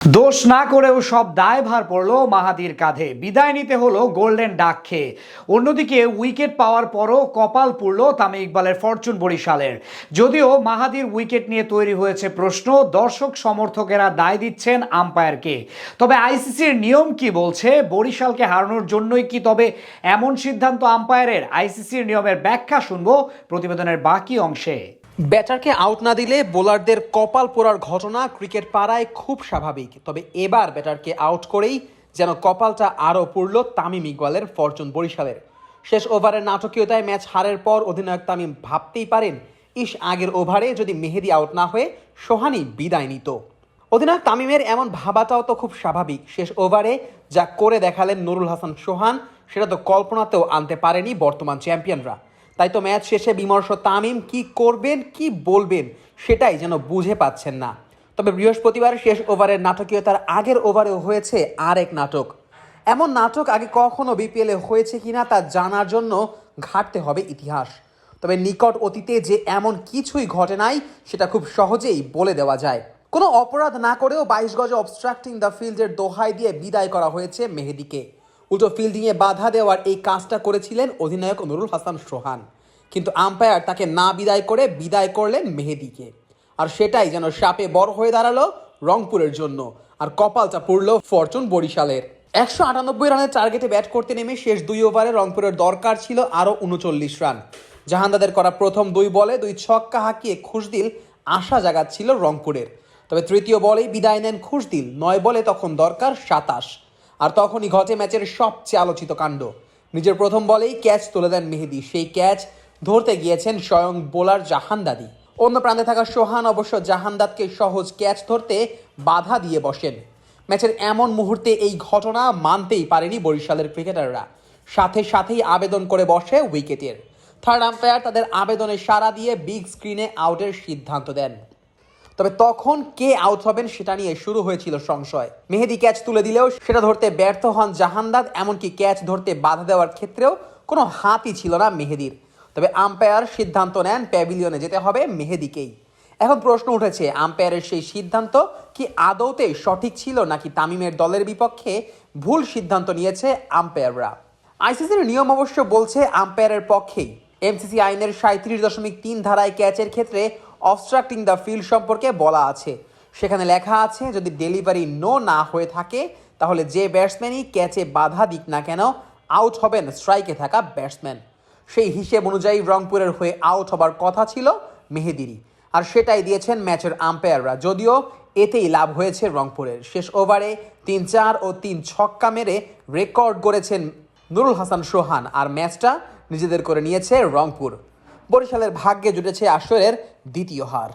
দোষ না করেও সব দায়ভার পড়ল মাহাদির কাঁধে। বিদায় নিতে হলো গোল্ডেন ডাক খেয়ে। অন্যদিকে উইকেট পাওয়ার পরও কপাল পুড়ল তামিম ইকবালের ফরচুন বরিশালের। যদিও মাহাদির উইকেট নিয়ে তৈরি হয়েছে প্রশ্ন, দর্শক সমর্থকেরা দায় দিচ্ছেন আম্পায়ারকে। তবে আইসিসির নিয়ম কি বলছে? বরিশালকে হারানোর জন্যই কি তবে এমন সিদ্ধান্ত আম্পায়ারের? আইসিসির নিয়মের ব্যাখ্যা শুনবো প্রতিবেদনের বাকি অংশে। ব্যাটারকে আউট না দিলে বোলারদের কপাল পোড়ার ঘটনা ক্রিকেট পাড়ায় খুব স্বাভাবিক। তবে এবার ব্যাটারকে আউট করেই যেন কপালটা আরও পুড়ল তামিম ইকবালের ফরচুন বরিশালের। শেষ ওভারের নাটকীয়তায় ম্যাচ হারের পর অধিনায়ক তামিম ভাবতেই পারেন, আগের ওভারে যদি মেহেদী আউট না হয়ে সোহানি বিদায় নিত। অধিনায়ক তামিমের এমন ভাবাটাও তো খুব স্বাভাবিক। শেষ ওভারে যা করে দেখালেন নুরুল হাসান সোহান, সেটা তো কল্পনাতেও আনতে পারেনি বর্তমান চ্যাম্পিয়নরা। তাই তো ম্যাচ শেষে বিমর্ষ তামিম কি করবেন কি বলবেন সেটাই যেন বুঝে পাচ্ছেন না। তবে বৃহস্পতিবার শেষ ওভারের নাটকীয়তার আগের ওভারেও হয়েছে আরেক নাটক। এমন নাটক আগে কখনো বিপিএলে হয়েছে কিনা তা জানার জন্য ঘাঁটতে হবে ইতিহাস। তবে নিকট অতীতে যে এমন কিছুই ঘটে নাই সেটা খুব সহজেই বলে দেওয়া যায়। কোনো অপরাধ না করেও 22 গজে অবস্ট্রাক্টিং দ্য ফিল্ডের দোহাই দিয়ে বিদায় করা হয়েছে মেহেদীকে। উল্টো ফিল্ডিংয়ে বাধা দেওয়ার এই কাজটা করেছিলেন অধিনায়ক নুরুল হাসান সোহান, কিন্তু আম্পায়ার তাকে না বিদায় করে বিদায় করলেন মেহেদীকে। আর সেটাই যেন শাপে বড় হয়ে দাঁড়ালো রংপুরের জন্য, আর কপালটা পুড়ল ফরচুন বরিশালের। 198 রানের টার্গেটে ব্যাট করতে নেমে শেষ 2 ওভারে রংপুরের দরকার ছিল আরও 39 রান। জাহান্দাদের করা প্রথম 2 বলে 2 ছক্কা হাঁকিয়ে খুশদিল আশা জাগাচ্ছিল রংপুরের। তবে তৃতীয় বলেই বিদায় নেন খুশদিল। 9 বলে তখন দরকার 27। আর তখনই ঘটে ম্যাচের সবচেয়ে আলোচিত কাণ্ড। নিজের প্রথম বলেই ক্যাচ তুলে দেন মেহেদী। সেই ক্যাচ ধরতে গিয়েছেন স্বয়ং বোলার জাহান্দাদি। অন্য প্রান্তে থাকা সোহান অবশ্য জাহান্দাদকে সহজ ক্যাচ ধরতে বাধা দিয়ে বসেন। ম্যাচের এমন মুহূর্তে এই ঘটনা মানতেই পারেনি বরিশালের ক্রিকেটাররা। সাথেই আবেদন করে বসে উইকেটের। থার্ড আম্পায়ার তাদের আবেদনে সাড়া দিয়ে বিগ স্ক্রিনে আউটের সিদ্ধান্ত দেন। তবে তখন কে আউট হবেন সেটা নিয়ে শুরু হয়েছিল সংশয়। মেহেদী ক্যাচ তুলে দিলেও সেটা ধরতে ব্যর্থ হন জাহান্দাদ। এমনকি ক্যাচ ধরতে বাধা দেওয়ার ক্ষেত্রেও কোনো হাতই ছিল না মেহেদীর। তবে আম্পায়ার সিদ্ধান্ত নেন প্যাভিলিয়নে যেতে হবে মেহেদীকেই। এখন প্রশ্ন উঠেছে, আম্পায়ারের সেই সিদ্ধান্ত কি আদৌতে সঠিক ছিল, নাকি তামিমের দলের বিপক্ষে ভুল সিদ্ধান্ত নিয়েছে আম্পায়াররা? আইসিসির নিয়ম অবশ্য বলছে আম্পায়ারের পক্ষেই। এমসিসি আইনের 37.3 ধারায় ক্যাচের ক্ষেত্রে অবস্ট্রাক্টিং দ্য ফিল্ড সম্পর্কে বলা আছে। সেখানে লেখা আছে, যদি ডেলিভারি না হয়ে থাকে তাহলে যে ব্যাটসম্যানই ক্যাচে বাধা দিক না কেন আউট হবেন স্ট্রাইকে থাকা ব্যাটসম্যান। সেই হিসেব অনুযায়ী রংপুরের হয়ে আউট হবার কথা ছিল মেহেদীরই, আর সেটাই দিয়েছেন ম্যাচের আম্পায়াররা। যদিও এতেই লাভ হয়েছে রংপুরের। শেষ ওভারে 3-4 ও 3 ছক্কা মেরে রেকর্ড গড়েছেন নুরুল হাসান সোহান, আর ম্যাচটা নিজেদের করে নিয়েছে রংপুর। বরিশালের ভাগ্যে জুটেছে আসরের দ্বিতীয় হার।